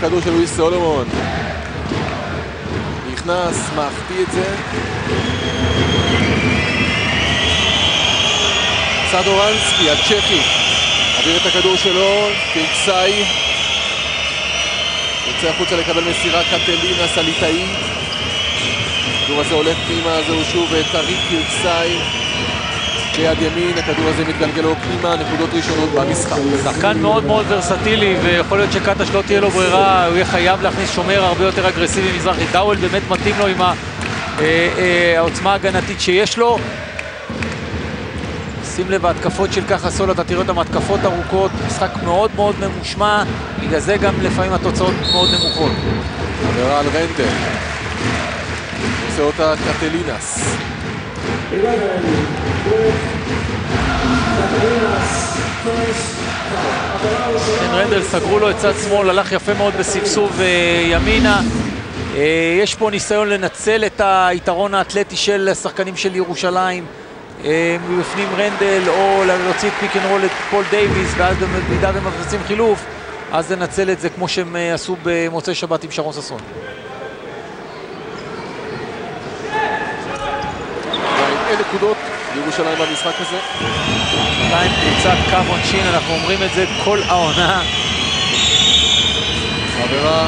הכדור של וויל סולומון. נכנס, מחטיא את זה. סדורנסקי, הצ'כי, מעביר את הכדור שלו, קירקסאי. יוצא החוצה לקבל מסירה קטלינס הליטאי. הכדור הזה הולך פנימה, זהו שוב טריק קירקסאי. ביד ימין, הכדור הזה מתגלגל לו פנימה, נקודות ראשונות במשחק. שחקן מאוד מאוד ורסטילי, ויכול להיות שקטש לא תהיה לו ברירה, הוא יהיה חייב להכניס שומר הרבה יותר אגרסיבי מזרחי. דאוול באמת מתאים לו עם העוצמה ההגנתית שיש לו. שים לב, ההתקפות של ככה סול, אתה תראה אותם התקפות ארוכות, משחק מאוד מאוד ממושמע, בגלל זה גם לפעמים התוצאות מאוד נמוכות. עבירה על רנדל. עושה אותה קטלינס. רנדל סגרו לו את צד שמאל, הלך יפה מאוד בסבסוב ימינה. יש פה ניסיון לנצל את היתרון האתלטי של השחקנים של ירושלים. מבפנים רנדל, או להוציא את פיק אנד רול את פול דייביס, ואז במידה ומבצעים חילוף, אז לנצל את זה כמו שהם עשו במוצאי שבת עם שרון ששון. אין נקודות לירושלים במשחק הזה. עדיין קבוצת קו עונשין, אנחנו אומרים את זה כל העונה. עבירה.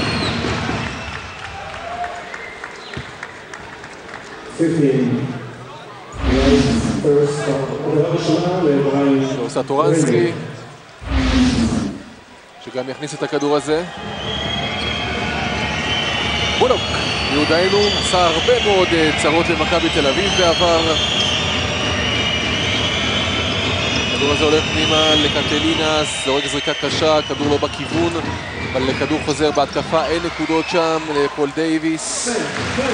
15. סטורנסקי, שגם יכניס את הכדור הזה. בולוק, יהודאינו, עשה הרבה מאוד צרות למכבי תל אביב בעבר. הכדור הזה הולך פנימה לקטלינס, זורק זריקה קשה, כדור לא בכיוון, אבל כדור חוזר בהתקפה, אין נקודות שם לפול דייביס.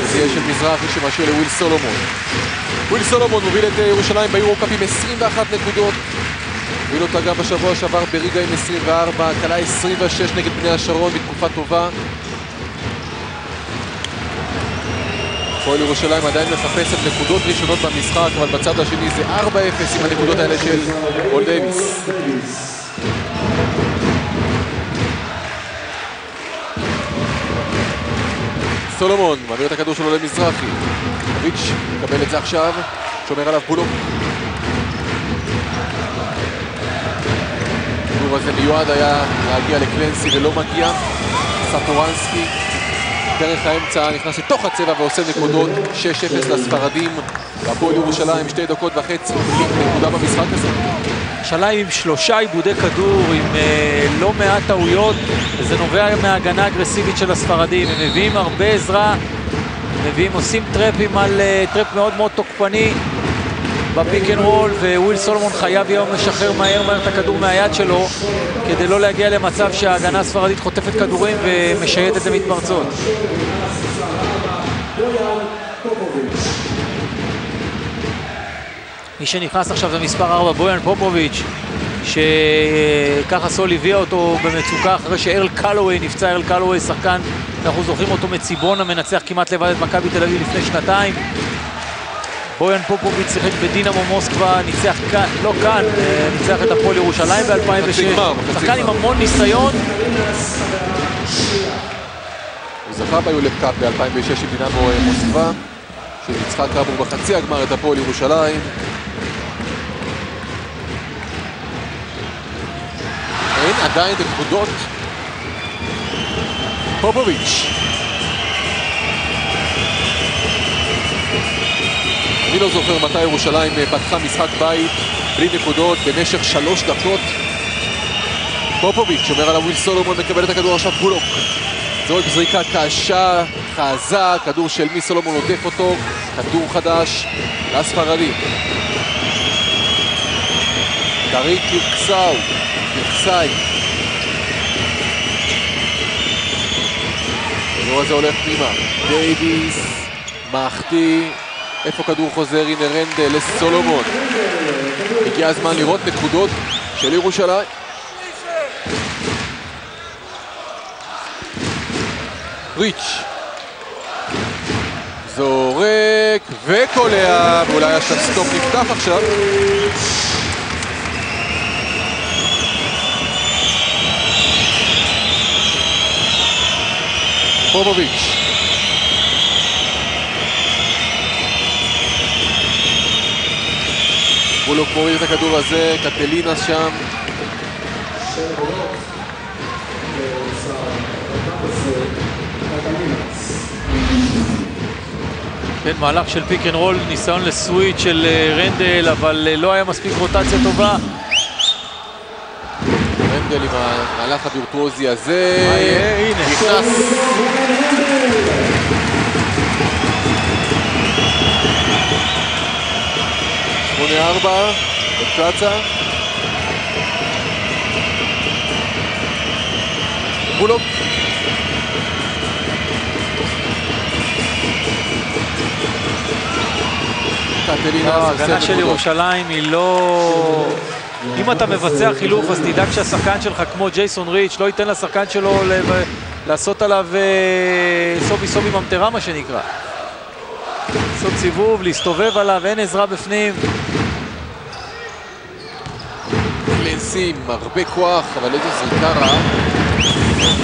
זה יהיה של מזרחי שמשאיר לוויל סולומון. וויל סולומון מוביל את ירושלים ביורוקאפ עם 21 נקודות. הוביל אותה גם בשבוע שעבר בריגה עם 24, קלה 26 נגד בני השרון בתקופה טובה. הפועל ירושלים עדיין מחפשת נקודות ראשונות במשחק, אבל בצד השני זה 4-0 עם הנקודות האלה של פול דייביס. סולומון מעביר את הכדור שלו למזרחי. ריץ' מקבל את זה עכשיו, שומר עליו בולוק. הכדור הזה מיועד היה להגיע לקלנסי ולא מגיע. סטורנסקי דרך האמצע נכנס לתוך הצבע ועושה נקודות. 6-0 לספרדים. הפועל ירושלים 2.5 דקות נקודה במשחק הזה. ירושלים עם 3 עיבודי כדור, עם לא מעט טעויות, וזה נובע מההגנה האגרסיבית של הספרדים. הם מביאים הרבה עזרה, עושים טרפים על טרפ מאוד מאוד תוקפני בפיק אנד רול, וויל סולומון חייב היום לשחרר מהר את הכדור מהיד שלו כדי לא להגיע למצב שההגנה הספרדית חוטפת כדורים ומשייטת למתפרצות. מי שנכנס עכשיו זה מספר 4, בויאן פופוביץ', שככה סול הביאה אותו במצוקה אחרי שארל קלווי נפצע. ארל קלווי שחקן, אנחנו זוכרים אותו מציבונה, מנצח כמעט לבד את מכבי תל אביב לפני שנתיים. בויאן פופוביץ' שיחק בדינמו מוסקבה, ניצח כאן, לא כאן, ניצח את הפועל ירושלים ב-2006. שחקן עם המון ניסיון. הוא זכה ביולפ קאפ ב-2006 עם דינמו מוסקבה, שניצחה כאמור בחצי הגמר את הפועל ירושלים. אין עדיין נקודות. פופוביץ'. אני לא זוכר מתי ירושלים פתחה משחק בית בלי נקודות במשך 3 דקות. פופוביץ' שומר על וויל סולומון, מקבל את הכדור עכשיו בולוק. זורק זריקה קשה, חזק, כדור של מי סולומון עוטף אותו, כדור חדש לספרדים. טריק קירקסאי. הכדור הזה הולך פנימה. דייביס, מחטיא. איפה כדור חוזר? הנה רנדל לסולומון. הגיע הזמן לראות נקודות של ירושלים. ריץ' זורק וקולע, ואולי השסטופ נפתח עכשיו. פופוביץ'. בולוק מוריד את הכדור הזה, קטלינס שם. כן, מהלך של פיק אנד רול, ניסיון לסוויץ' של רנדל, אבל לא היה מספיק רוטציה טובה. רנדל עם המהלך הווירטואוזי הזה. הנה. נכנס. שמונה ארבע, בקלצה. בולוק. ההגנה של ירושלים היא לא... אם אתה מבצע חילוף אז תדאג שהשחקן שלך כמו ג'ייסון ריץ' לא ייתן לשחקן שלו לעשות עליו סובי ממטרה מה שנקרא. לעשות סיבוב, להסתובב עליו, אין עזרה בפנים. קלנסים, הרבה כוח, אבל איזו זריקה רעה.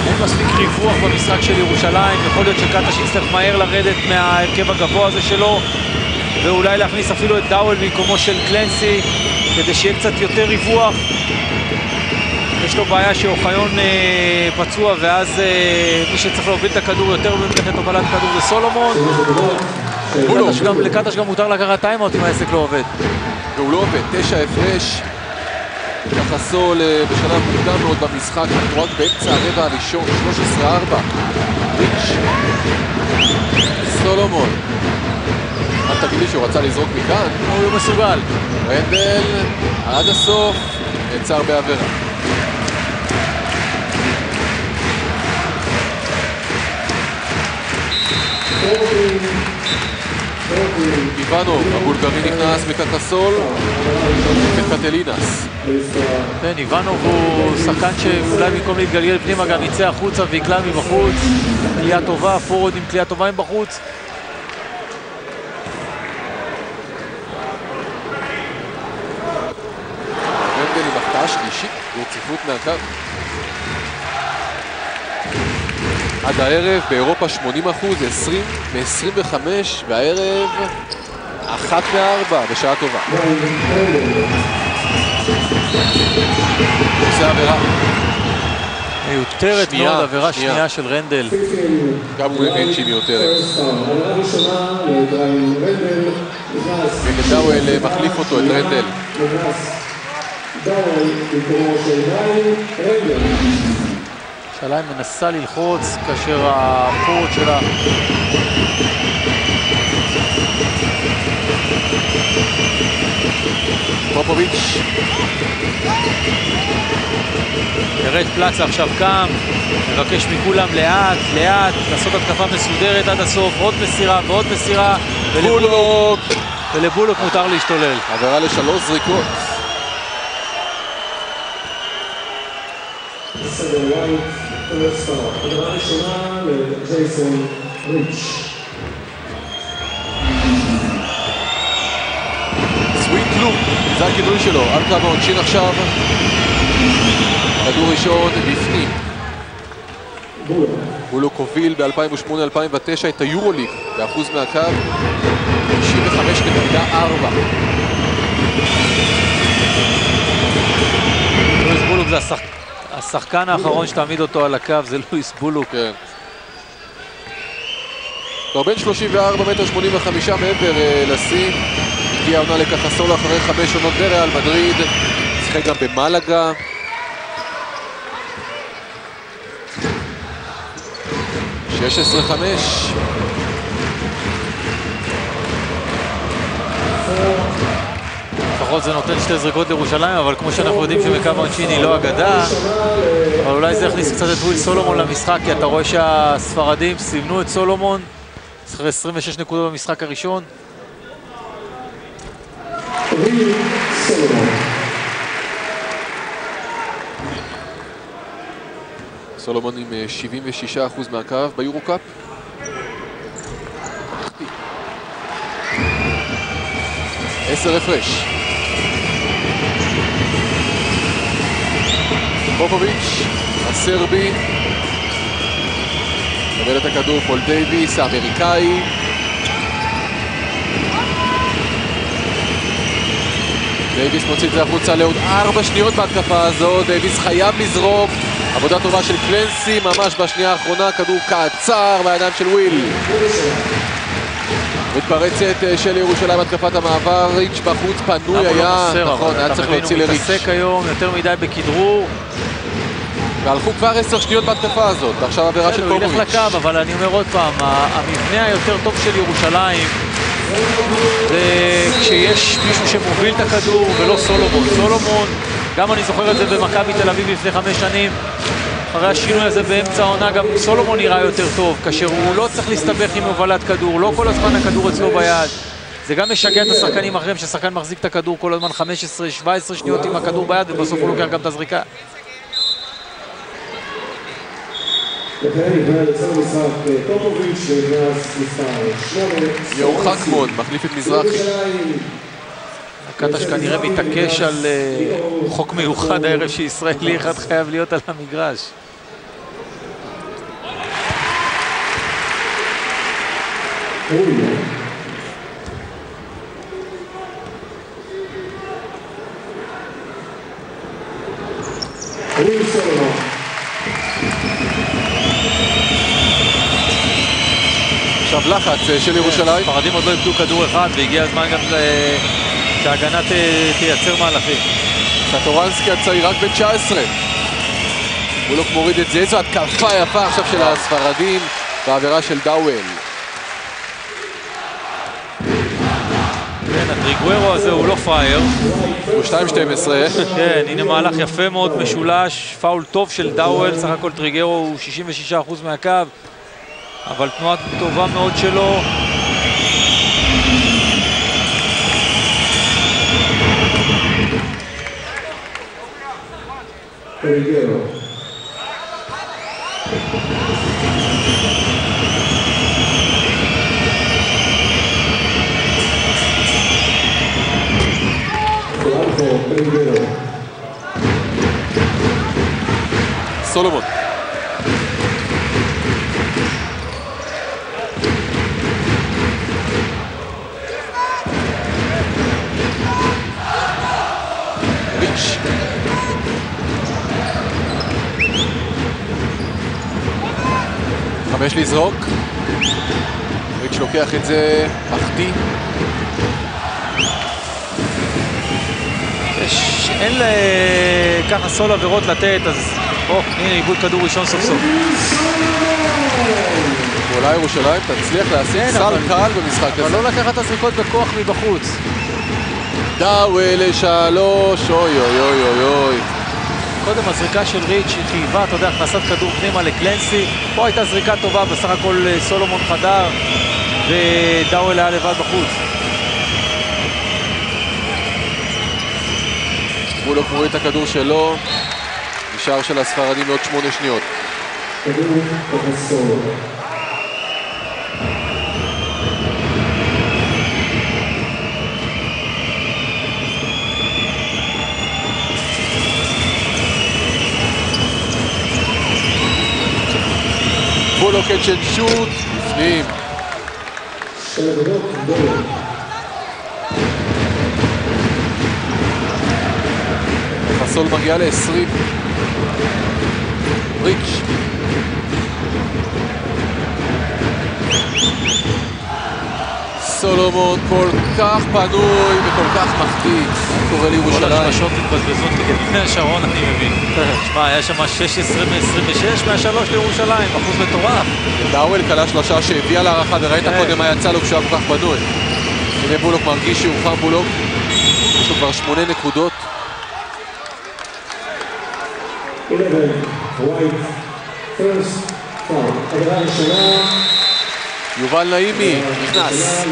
אין מספיק ריווח במשחק של ירושלים, יכול להיות שקטש יצטרך מהר לרדת מההרכב הגבוה הזה שלו ואולי להכניס אפילו את דאוול במקומו של קלנסי כדי שיהיה קצת יותר ריווח. יש לו בעיה שאוחיון פצוע ואז מי שצריך להוביל את הכדור יותר במלאכת הובלת הכדור זה סולומון. לקטש גם מותר לקחת טיימאוט אם העסק לא עובד. והוא לא עובד, 9 הפרש. יחסול בשלב מוקדם מאוד במשחק, אנחנו רק באמצע הרבע הראשון, 13-4. ריץ'. סולומון. אל תגיד לי שהוא רצה לזרוק מכאן. הוא מסוגל. רנדל עד הסוף, נעצר בעבירה. איבנוב, הבולגרי נכנס מקקסול וקטלינס. כן, איבנוב הוא שחקן שאולי במקום להתגלגל פנימה גם יצא החוצה ויקלע מבחוץ. קליעה טובה, פורוד עם קליעה טובה מבחוץ. רנדל עם הפתעה שלישית ברציפות מהקו. עד הערב באירופה 80%, 20 מ-25, והערב 1 מ-4 בשעה טובה. עושה עבירה. מיותרת מאוד, עבירה שנייה של רנדל. גם הוא מבין שהיא מיותרת. וגדאוול מחליף אותו, את רנדל. ירושלים מנסה ללחוץ כאשר הפורט שלה פופוביץ' ירד פלצה עכשיו קם, מבקש מכולם לאט לאט לעשות התקפה מסודרת עד הסוף, עוד מסירה ועוד מסירה ולבולוק מותר להשתולל. עבירה לשלוש זריקות. הדבר ראשונה לג'ייסון ריץ'. סוויט לופ, זה הכינוי שלו, על קו העונשין עכשיו. כדור ראשון בפנים. בולוק הוביל ב-2008-2009 את היורוליג באחוז מהקו 95.4. לואיס בולוק זה השחקן האחרון שתעמיד אותו על הקו, זה לואיס בולוק. כן. כבר בין 34 מטר 85 מעבר לסין. הגיע עונה לקקסול אחרי 5 עונות בריאל מדריד. שיחק גם במלאגה. שש 15. לפחות זה נותן שתי זריקות לירושלים, אבל כמו שאנחנו יודעים שבקו העונשין היא לא אגדה, אבל אולי זה יכניס קצת את וויל סולומון למשחק, כי אתה רואה שהספרדים סימנו את סולומון אחרי 26 נקודות במשחק הראשון. סולומון עם 76% מהקו ביורו-קאפ. 10 הפרש. פופוביץ', הסרבי. מקבל את הכדור פול דייביס, האמריקאי. דייביס מוציא את זה החוצה לעוד 4 שניות בהתקפה הזו. דייביס חייב לזרוק. עבודה טובה של קלנסי, ממש בשנייה האחרונה, כדור קצר בידיים של וויל. מתפרצת של ירושלים התקפת המעבר, ריץ' בחוץ, פנוי היה, נכון, היה צריך להוציא לריץ'. הוא מתעסק היום יותר מדי בכדרור. והלכו כבר 10 שניות בהתקפה הזאת, ועכשיו עבירה של פופוביץ'. הוא ילך לקו, אבל אני אומר עוד פעם, המבנה היותר טוב של ירושלים זה כשיש מישהו שמוביל את הכדור ולא סולומון. סולומון, גם אני זוכר את זה במכבי תל אביב לפני 5 שנים, אחרי השינוי הזה באמצע העונה, גם סולומון נראה יותר טוב, כאשר הוא לא צריך להסתבך עם הובלת כדור, לא כל הזמן הכדור אצלו ביד. זה גם משגע את השחקנים אחריהם, שהשחקן מחזיק את הכדור כל הזמן 15-17 שניות עם הכדור ביד, ובסוף הוא לוקח גם את הזריקה. יורחק מאוד, מחליף את מזרחי. קטש כנראה מתעקש על חוק מיוחד הערב שישראלי אחד חייב להיות על המגרש. עכשיו לחץ של ירושלים. ספרדים עוד לא איבדו כדור אחד, והגיע הזמן גם שההגנה תייצר מהלכים. סטורנסקי הצעיר רק בן 19. בולוק מוריד את זה, איזו התקפה יפה עכשיו של הספרדים בעבירה של דאוול. כן, הטריגוארו הזה הוא לא פרייר. הוא 2-12. כן, הנה מהלך יפה מאוד, משולש, פאול טוב של דאוול, סך הכל טריגוארו הוא 66% מהקו, אבל תנועה טובה מאוד שלו. סולומון. ריץ'. חמש לזרוק. ריץ' לוקח את זה, מחטיא. אין ככה סול עבירות לתת, אז הנה איבוד כדור ראשון סוף סוף. אולי ירושלים תצליח להשיג סל קל במשחק הזה. אבל לא לקחת את הזריקות בכוח מבחוץ. דאוול לשלוש, אוי אוי אוי אוי אוי. קודם הזריקה של ריץ' היא חייבה, אתה יודע, הכנסת כדור פנימה לקלנסי. פה הייתה זריקה טובה, בסך הכל סולומון חדר ודאוול היה לבד בחוץ. בולוק מוריד את הכדור שלו, נשאר של הספרדים עוד 8 שניות. בולוק קאץ' אנד שוט, בפנים. חסול מגיע ל-20. ריץ'. סולומון כל כך פנוי וכל כך מחטיא. קורא לירושלים. כל השמשות מתבזבזות נגד בני השרון, אני מבין. תשמע, היה שם 16 מ-26 מה-3 לירושלים, אחוז מטורף. דאוול קלה שלושה שהביאה להערכה, וראית קודם מה יצא לו כשהוא היה כל כך פנוי. הנה בולוק מרגיש שהוא חם בולוק. יש לו כבר 8 נקודות. יובל נעימי נכנס.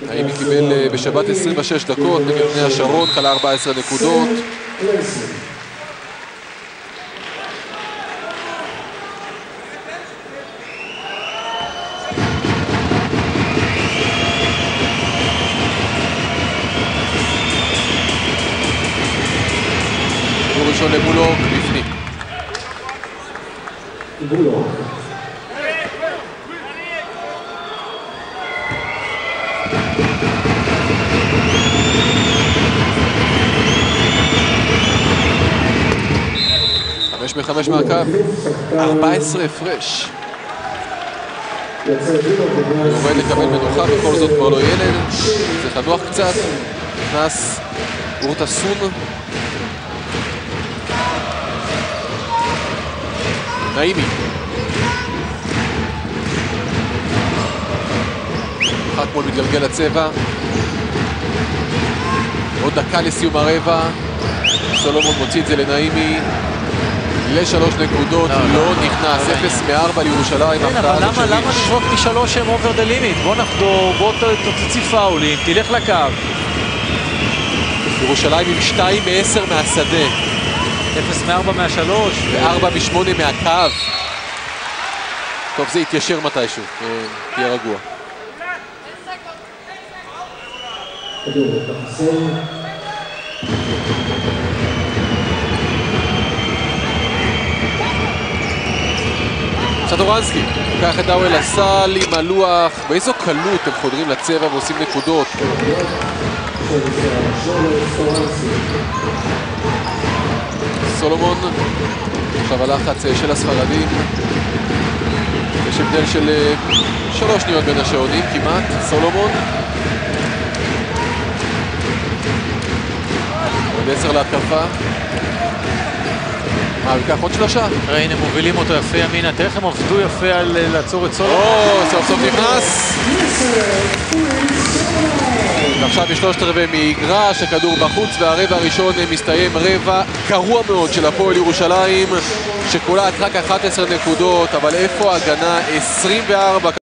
נעימי קיבל בשבת 26 דקות נגד בני השרון, כלה 14 נקודות. ראשון לבולוק, בפנים. גבולון. חמש מחמש מהקו, 14 הפרש. יורד לקבל מנוחה, בכל זאת כבר לא ילד, צריך לנוח קצת. נכנס אורטסון. נעימי. אחת מול מתגלגל לצבע. עוד דקה לסיום הרבע. סולומון מוציא את זה לנעימי. לשלוש נקודות, לא נכנס, 0 מ-4 לירושלים. כן, אבל למה לזרוק מ-3 שהם אובר דה לימיט? בוא נחדור, בוא תוציא פאולים, תלך לקו. ירושלים עם 2 מ-10 מהשדה. 0 מ-4 מה-3. ו-4 מ-8 מהקו. טוב, זה יתיישר מתישהו, תהיה רגוע. סטורנסקי, לוקח את דאוול לסל עם הלוח. באיזו קלות הם חודרים לצבע ועושים נקודות. סולומון, עכשיו הלחץ של הספרדים. יש הבדל של 3 שניות בין השעונים כמעט. סולומון. עוד 10 להתקפה. וכך עוד 3. הנה מובילים אותו יפה ימינה, תראה איך הם עבדו יפה על לעצור את סולומון. סוף סוף נכנס. עכשיו יש 3/4 מגרש, הכדור בחוץ, והרבע הראשון מסתיים רבע גרוע מאוד של הפועל ירושלים, שקולעת רק 11 נקודות, אבל איפה ההגנה? 24